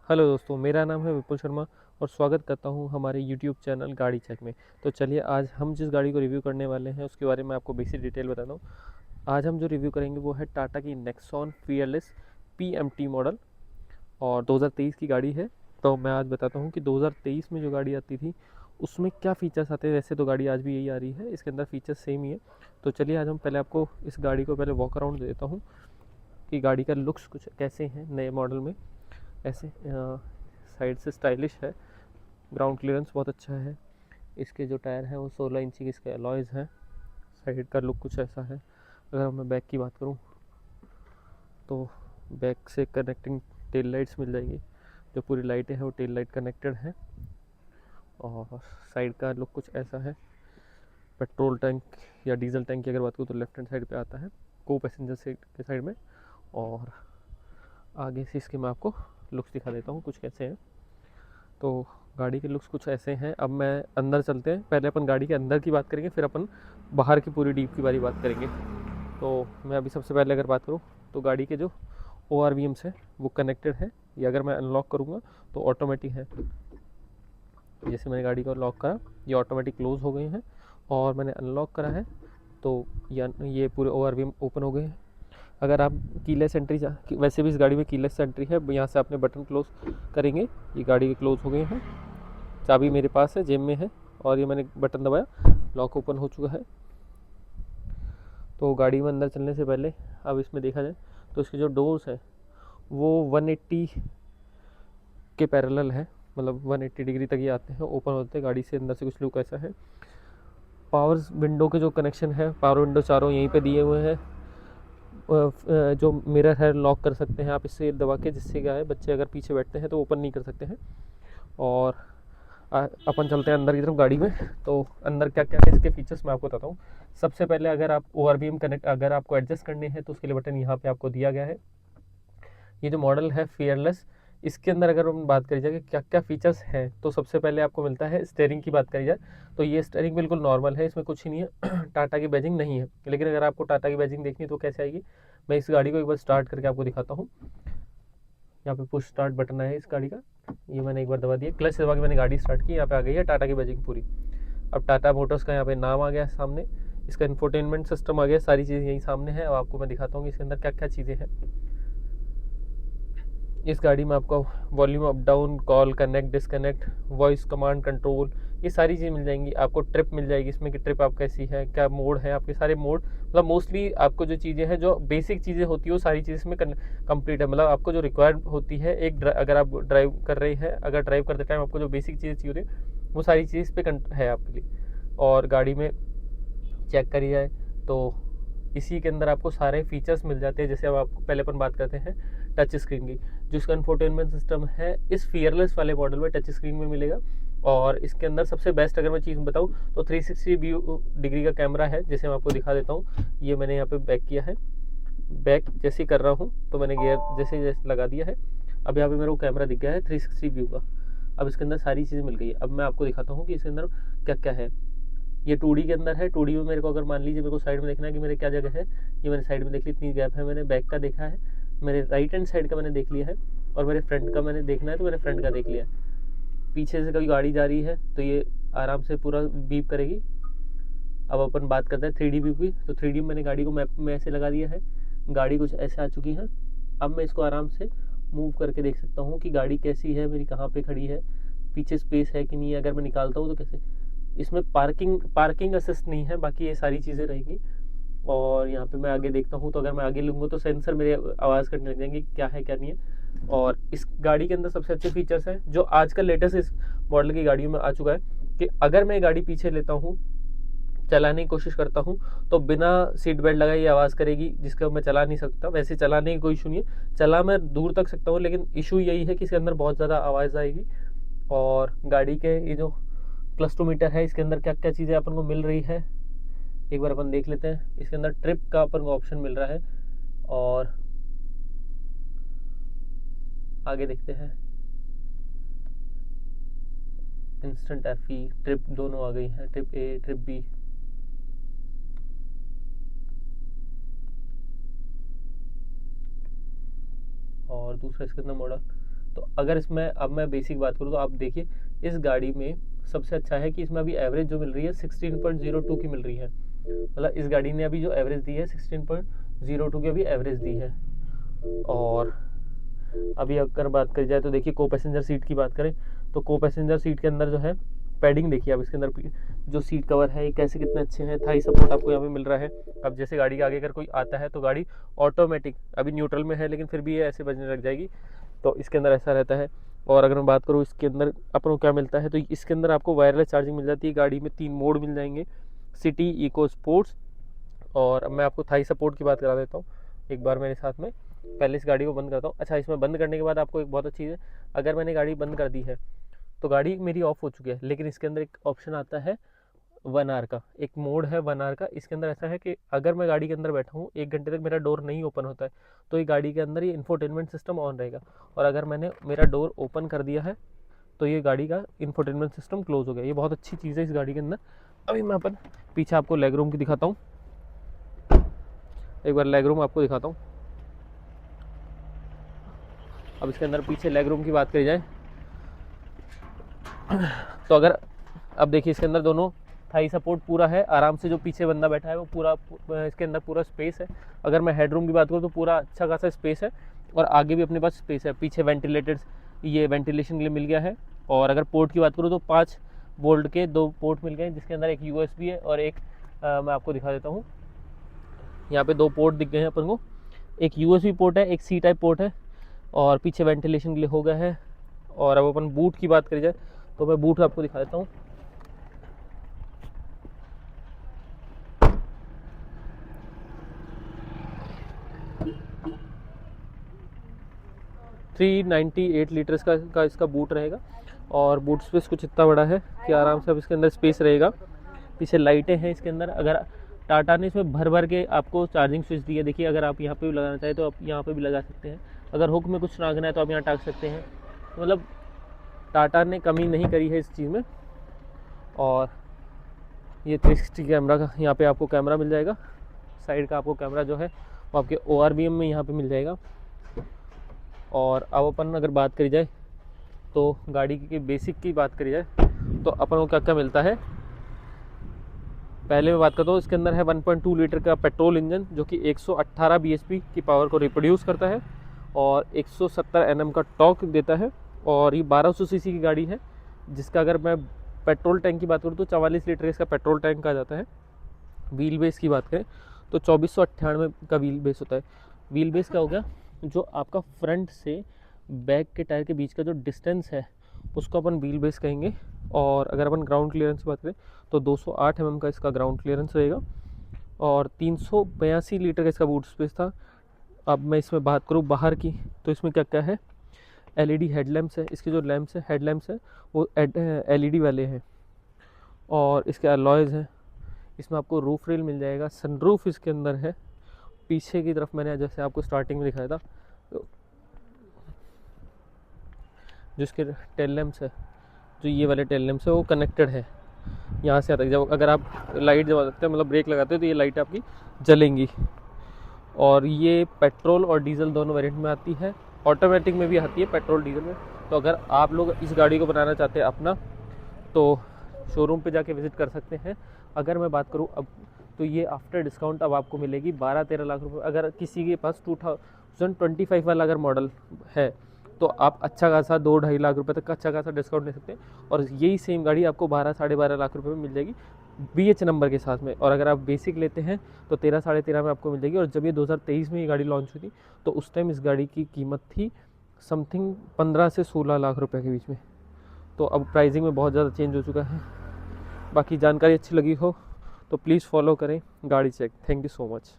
Hello दोस्तों, मेरा नाम है विपुल शर्मा और स्वागत करता हूं हमारे यूट्यूब चैनल गाड़ी चेक में। तो चलिए, आज हम जिस गाड़ी को रिव्यू करने वाले हैं उसके बारे में आपको बेसिक डिटेल बताता हूं। आज हम जो रिव्यू करेंगे वो है टाटा की नेक्सॉन फीयरलेस पीएमटी मॉडल और 2023 की गाड़ी है। तो मैं आज बताता हूँ कि 2023 में जो गाड़ी आती थी उसमें क्या फ़ीचर्स आते हैं। वैसे तो गाड़ी आज भी यही आ रही है, इसके अंदर फ़ीचर्स सेम ही है। तो चलिए, आज हम पहले आपको इस गाड़ी को पहले वॉक अराउंड देता हूँ कि गाड़ी का लुक्स कुछ कैसे हैं नए मॉडल में। ऐसे साइड से स्टाइलिश है, ग्राउंड क्लियरेंस बहुत अच्छा है। इसके जो टायर हैं वो 16 इंची के इसके अलॉयज़ हैं। साइड का लुक कुछ ऐसा है। अगर मैं बैक की बात करूं तो बैक से कनेक्टिंग टेल लाइट्स मिल जाएगी। जो पूरी लाइटें हैं वो टेल लाइट कनेक्टेड है। और साइड का लुक कुछ ऐसा है। पेट्रोल टैंक या डीजल टैंक की अगर बात करूँ तो लेफ्ट हैंड साइड पे आता है, को पैसेंजर सीट के साइड में। और आगे से इसके मैं आपको लुक्स दिखा देता हूँ कुछ कैसे हैं। तो गाड़ी के लुक्स कुछ ऐसे हैं। अब मैं अंदर चलते हैं, पहले अपन गाड़ी के अंदर की बात करेंगे, फिर अपन बाहर की पूरी डीप की बारी बात करेंगे। तो मैं अभी सबसे पहले अगर बात करूँ तो गाड़ी के जो ORVMs है वो कनेक्टेड है। ये अगर मैं अनलॉक करूँगा तो ऑटोमेटिक है। जैसे मैंने गाड़ी को लॉक करा, ये ऑटोमेटिक क्लोज़ हो गए हैं। और मैंने अनलॉक करा है तो ये पूरे ORVM ओपन हो गए हैं। अगर आप कीलेस एंट्री वैसे भी इस गाड़ी में कीलेस एंट्री है, यहाँ से आपने बटन क्लोज करेंगे, ये गाड़ी के क्लोज हो गए हैं। चाबी मेरे पास है, जेब में है, और ये मैंने बटन दबाया, लॉक ओपन हो चुका है। तो गाड़ी में अंदर चलने से पहले अब इसमें देखा जाए तो इसके जो डोर्स हैं वो 180 के पैरेलल है, मतलब 180 डिग्री तक ये आते हैं, ओपन होते हैं। गाड़ी से अंदर से कुछ लुक ऐसा है। पावर विंडो के जो कनेक्शन है, पावर विंडो चारों यहीं पे दिए हुए हैं। जो मिरर है लॉक कर सकते हैं आप इससे दबा के, जिससे क्या है बच्चे अगर पीछे बैठते हैं तो ओपन नहीं कर सकते हैं। और अपन चलते हैं अंदर की तरफ गाड़ी में। तो अंदर क्या क्या है इसके फीचर्स मैं आपको बताता हूँ। सबसे पहले अगर आप ORVM कनेक्ट अगर आपको एडजस्ट करने हैं तो उसके लिए बटन यहाँ पे आपको दिया गया है। ये जो मॉडल है फियरलेस, इसके अंदर अगर हम बात करी जाए कि क्या क्या फीचर्स हैं तो सबसे पहले आपको मिलता है स्टेयरिंग की बात करी जाए तो ये स्टेयरिंग बिल्कुल नॉर्मल है, इसमें कुछ ही नहीं है। टाटा की बैजिंग नहीं है, लेकिन अगर आपको टाटा की बैजिंग देखनी है तो कैसे आएगी, मैं इस गाड़ी को एक बार स्टार्ट करके आपको दिखाता हूँ। यहाँ पे पुश स्टार्ट बटन है इस गाड़ी का, ये मैंने एक बार दबा दिया, क्लच दबा के मैंने गाड़ी स्टार्ट की, यहाँ पे आ गई है टाटा की बैजिंग पूरी। अब टाटा मोटर्स का यहाँ पे नाम आ गया है सामने, इसका इंफोटेनमेंट सिस्टम आ गया, सारी चीज़ें यहीं सामने है। अब आपको मैं दिखाता हूँ कि इसके अंदर क्या क्या चीज़ें हैं। इस गाड़ी में आपको volume up down, call connect disconnect, voice command control, ये सारी चीज़ मिल जाएंगी आपको। ट्रिप मिल जाएगी इसमें कि ट्रिप आप कैसी है, क्या मोड है, आपके सारे मोड, मतलब मोस्टली आपको जो चीज़ें हैं, जो बेसिक चीज़ें होती है वो सारी चीज़ इसमें कंप्लीट है। मतलब आपको जो रिक्वायर्ड होती है एक अगर आप ड्राइव कर रहे हैं, अगर ड्राइव करते टाइम आपको जो बेसिक चीज़ें चाहिए होती है वो सारी चीज़ पे है आपके लिए। और गाड़ी में चेक करी जाए तो इसी के अंदर आपको सारे फीचर्स मिल जाते हैं। जैसे अब आपको पहले अपन बात करते हैं टच स्क्रीन की, जो इसका इंफोटेनमेंट सिस्टम है इस फियरलेस वाले मॉडल में टच स्क्रीन में मिलेगा। और इसके अंदर सबसे बेस्ट अगर मैं चीज़ बताऊँ तो 360 व्यू डिग्री का कैमरा है, जैसे मैं आपको दिखा देता हूँ। ये मैंने यहाँ पे बैक किया है, बैक जैसे ही कर रहा हूँ तो मैंने गियर जैसे लगा दिया है। अब यहाँ पे मेरे को कैमरा दिख गया है 360 व्यू का। अब इसके अंदर सारी चीज़ें मिल गई है। अब मैं आपको दिखाता हूँ कि इसके अंदर क्या क्या है। ये 2D के अंदर है। 2D में मेरे को अगर मान लीजिए मेरे को साइड में देखना है कि मेरे क्या जगह है, ये मैंने साइड में देख ली, इतनी गैप है, मैंने बैक का देखा है, मेरे राइट हैंड साइड का मैंने देख लिया है, और मेरे फ्रंट का मैंने देखना है तो मैंने फ्रंट का देख लिया है। पीछे से कभी गाड़ी जा रही है तो ये आराम से पूरा बीप करेगी। अब अपन बात करते हैं 3D व्यू की। तो 3D में मैंने गाड़ी को मैप में ऐसे लगा दिया है, गाड़ी कुछ ऐसे आ चुकी है। अब मैं इसको आराम से मूव करके देख सकता हूँ कि गाड़ी कैसी है, मेरी कहाँ पे खड़ी है, पीछे स्पेस है कि नहीं है, अगर मैं निकालता हूँ तो कैसे। इसमें पार्किंग असिस्ट नहीं है, बाकी ये सारी चीज़ें रहेंगी। और यहाँ पे मैं आगे देखता हूँ तो अगर मैं आगे लूँगा तो सेंसर मेरे आवाज़ करने लग जाएंगे क्या है क्या नहीं है। और इस गाड़ी के अंदर सबसे अच्छे फीचर्स हैं जो आजकल लेटेस्ट इस मॉडल की गाड़ियों में आ चुका है, कि अगर मैं गाड़ी पीछे लेता हूँ, चलाने की कोशिश करता हूँ तो बिना सीट बेल्ट लगाए ये आवाज़ करेगी, जिसका मैं चला नहीं सकता। वैसे चलाने की कोई इशू नहीं है, चला मैं दूर तक सकता हूँ, लेकिन इशू यही है कि इसके अंदर बहुत ज़्यादा आवाज़ आएगी। और गाड़ी के ये जो क्लस्टोमीटर है, इसके अंदर क्या क्या चीज़ें अपन को मिल रही है एक बार अपन देख लेते हैं। इसके अंदर ट्रिप का अपन को ऑप्शन मिल रहा है, और आगे देखते हैं इंस्टेंट FE ट्रिप दोनों आ गई हैं, ट्रिप A ट्रिप B। और दूसरा इसके अंदर मॉडल। तो अगर इसमें अब मैं बेसिक बात करूँ तो आप देखिए इस गाड़ी में सबसे अच्छा है कि इसमें अभी एवरेज जो मिल रही है 16.02 की मिल रही है। मतलब इस गाड़ी ने अभी जो एवरेज दी है 16.02 की अभी एवरेज दी है। और अभी अगर बात करी जाए तो देखिए को पैसेंजर सीट की बात करें तो को पैसेंजर सीट के अंदर जो है पैडिंग देखिए आप इसके अंदर जो सीट कवर है ये कैसे कितने अच्छे हैं, थाई सपोर्ट आपको यहाँ पे मिल रहा है। अब जैसे गाड़ी के आगे अगर कोई आता है तो गाड़ी ऑटोमेटिक अभी न्यूट्रल में है लेकिन फिर भी ये ऐसे बजने लग जाएगी, तो इसके अंदर ऐसा रहता है। और अगर मैं बात करूँ इसके अंदर अपन को क्या मिलता है तो इसके अंदर आपको वायरलेस चार्जिंग मिल जाती है। गाड़ी में 3 मोड मिल जाएंगे, सिटी, इको, स्पोर्ट्स। और अब मैं आपको थाई सपोर्ट की बात करा देता हूँ एक बार मेरे साथ में। पहले इस गाड़ी को बंद करता हूँ। अच्छा, इसमें बंद करने के बाद आपको एक बहुत अच्छी चीज़ है, अगर मैंने गाड़ी बंद कर दी है तो गाड़ी मेरी ऑफ हो चुकी है, लेकिन इसके अंदर एक ऑप्शन आता है 1 आवर का, एक मोड है 1 आवर का। इसके अंदर ऐसा है कि अगर मैं गाड़ी के अंदर बैठा हूँ 1 घंटे तक मेरा डोर नहीं ओपन होता है तो ये गाड़ी के अंदर ये इंफोटेनमेंट सिस्टम ऑन रहेगा। और अगर मैंने मेरा डोर ओपन कर दिया है तो ये गाड़ी का इंफोटेनमेंट सिस्टम क्लोज हो गया। ये बहुत अच्छी चीज़ है इस गाड़ी के अंदर। अभी मैं अपन पीछे आपको लेग रूम की दिखाता हूँ, एक बार लेग रूम आपको दिखाता हूँ। अब इसके अंदर पीछे लेग रूम की बात करी जाए तो अगर अब देखिए इसके अंदर दोनों थाई सपोर्ट पूरा है, आराम से जो पीछे बंदा बैठा है वो पूरा इसके अंदर पूरा स्पेस है। अगर मैं हेडरूम की बात करूँ तो पूरा अच्छा खासा स्पेस है और आगे भी अपने पास स्पेस है। पीछे वेंटिलेटेड ये वेंटिलेशन के लिए मिल गया है। और अगर पोर्ट की बात करूँ तो 5 वोल्ट के 2 पोर्ट मिल गए, जिसके अंदर एक USB है और एक मैं आपको दिखा देता हूँ, यहाँ पे 2 पोर्ट दिख गए हैं अपन को। एक USB पोर्ट है, एक C टाइप पोर्ट है और पीछे वेंटिलेशन के लिए हो गया है। और अब अपन बूट की बात करी जाए तो मैं बूट आपको दिखा देता हूँ। $398 लीटर्स का इसका बूट रहेगा और बूट स्पेस कुछ इतना बड़ा है कि आराम से अब इसके अंदर स्पेस रहेगा। पीछे लाइटें हैं इसके अंदर। अगर टाटा ने इसमें भर भर के आपको चार्जिंग स्विच दी है, देखिए अगर आप यहाँ पे भी लगाना चाहें तो आप यहाँ पे भी लगा सकते हैं। अगर हुक में कुछ टांगना है तो आप यहाँ टांग सकते हैं। मतलब टाटा ने कमी नहीं करी है इस चीज़ में। और ये 360 कैमरा का यहाँ पे आपको कैमरा मिल जाएगा। साइड का आपको कैमरा जो है वो आपके ORVM में यहाँ पे मिल जाएगा। और अब अपन अगर बात करी जाए तो गाड़ी की बेसिक की बात करी जाए तो अपन को क्या क्या मिलता है। पहले मैं बात करता हूँ, इसके अंदर है 1.2 लीटर का पेट्रोल इंजन जो कि 118 bhp की पावर को रिप्रोड्यूस करता है और 170 Nm का टॉर्क देता है। और ये 1200 सीसी की गाड़ी है, जिसका अगर मैं पेट्रोल टैंक की बात करूँ तो 44 लीटर इसका पेट्रोल टैंक आ जाता है। व्हील बेस की बात करें तो 2498 का व्हील बेस होता है। व्हील बेस का हो गया जो आपका फ्रंट से बैक के टायर के बीच का जो डिस्टेंस है उसको अपन व्हील बेस कहेंगे। और अगर अपन ग्राउंड क्लियरेंस की बात करें तो 208 mm का इसका ग्राउंड क्लियरेंस रहेगा और 382 लीटर का इसका बूट स्पेस था। अब मैं इसमें बात करूँ बाहर की तो इसमें क्या क्या है, LED हेडलैम्प्स है। इसके जो लैम्प्स है हेडलैम्प्स है वो LED वाले हैं। और इसके अलॉयज़ हैं। इसमें आपको रूफ रेल मिल जाएगा, सनरूफ इसके अंदर है। पीछे की तरफ मैंने जैसे आपको स्टार्टिंग में दिखाया था तो जिसके टेल लैम्प्स है, जो ये वाले टेल लैम्प्स है वो कनेक्टेड है यहाँ से आता है। जब अगर आप लाइट जब लगते हैं मतलब ब्रेक लगाते हो तो ये लाइट आपकी जलेंगी। और ये पेट्रोल और डीजल दोनों वेरिएंट में आती है, ऑटोमेटिक में भी आती है, पेट्रोल डीजल में। तो अगर आप लोग इस गाड़ी को बनाना चाहते हैं अपना तो शोरूम पे जाके विज़िट कर सकते हैं। अगर मैं बात करूँ अब तो ये आफ्टर डिस्काउंट अब आपको मिलेगी 12-13 लाख रुपए। अगर किसी के पास 2025 वाला अगर मॉडल है तो आप अच्छा खासा 2-2.5 लाख रुपए तक का अच्छा खासा डिस्काउंट ले सकते हैं। और यही सेम गाड़ी आपको 12-12.5 लाख रुपए में मिल जाएगी BH नंबर के साथ में। और अगर आप बेसिक लेते हैं तो 13-13.5 में आपको मिल जाएगी। और जब ये 2023 में ये गाड़ी लॉन्च हुई थी तो उस टाइम इस गाड़ी की कीमत थी समथिंग 15 से 16 लाख रुपए के बीच में। तो अब प्राइसिंग में बहुत ज़्यादा चेंज हो चुका है। बाकी जानकारी अच्छी लगी हो तो प्लीज़ फॉलो करें गाड़ी check. Thank you so much.